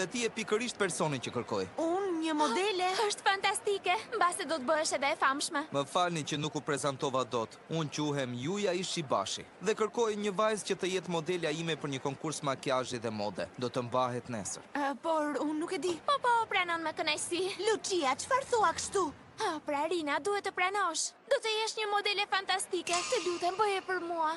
edhe ti e pikërisht personi që kërkoj. Unë një modele? Është fantastike, mbase do të bëhesh edhe e famshme. Më falni që nuk u prezantova dot. Unë quhem Yuja Ishibashi dhe kërkoj një vajzë që të jetë modelja ime për një konkurs makiazhi dhe mode. Do të mbahet nesër. Por unë nuk e di. Po, pranon me kënaqësi. Lucia, çfarë thua kështu? Pra Rina, duhet të pranosh. Do të jesh një modele fantastike. Të lutem, bëje për mua.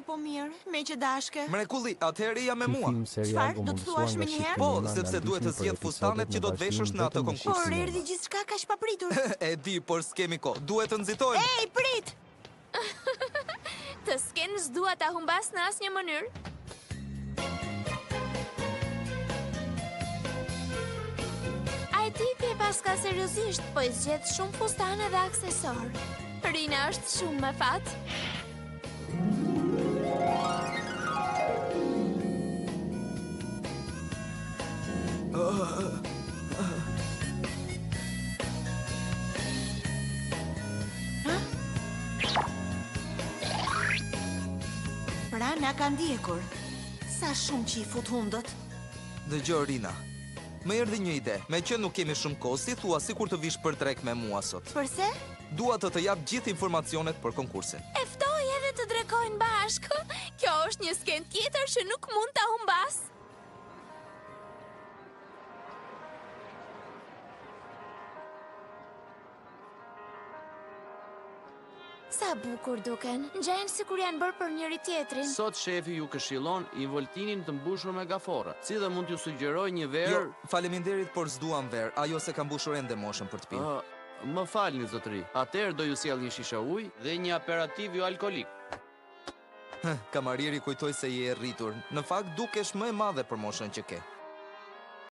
Po mirë, me që dashke. Mrekulli, atëherë jam me mua. Çfarë do të thuash më një herë? Po, sepse duhet të zgjedh fustanet që do të veshësh në atë konkurs. Por erdhi gjithçka kaq papritur. E di, por s'kemi kohë. Duhet të nxitojmë. Ej, prit! Të sken s'dua ta humbas në asnjë mënyrë. Ai tipi e paska seriozisht, po i zgjedh shumë fustane dhe aksesor. Rina është shumë me fat. Pra na ka ndjekur. Sa shumë që I fut hundët. Dëgjoj Rina. Më erdhi një ide. Me që nuk kemi shumë kohë, si thua sikur të vish për drek me mua sot. Përse? Dua të jap gjithë informacionet për konkursin. E ftoj edhe të drekojnë bashkë. Kjo është një sken tjetër që nuk mund ta humbas. Sa bukur duken, ngjajnë sikur janë bërë për njëri tjetrin. Sot shefi ju këshillon involtinin të mbushur me gafora. Si dhe mund t'ju sugjeroj një verë... Jo, faleminderit, por s'duam verë. Ajo se ka mbushur ende moshën për të pirë. Më falni, zotëri. Atëherë do ju sjell një shishe ujë dhe një aperativ jo alkolik. Kamarieri kujtoi se je e rritur. Në fakt dukesh më e madhe për moshën që ke.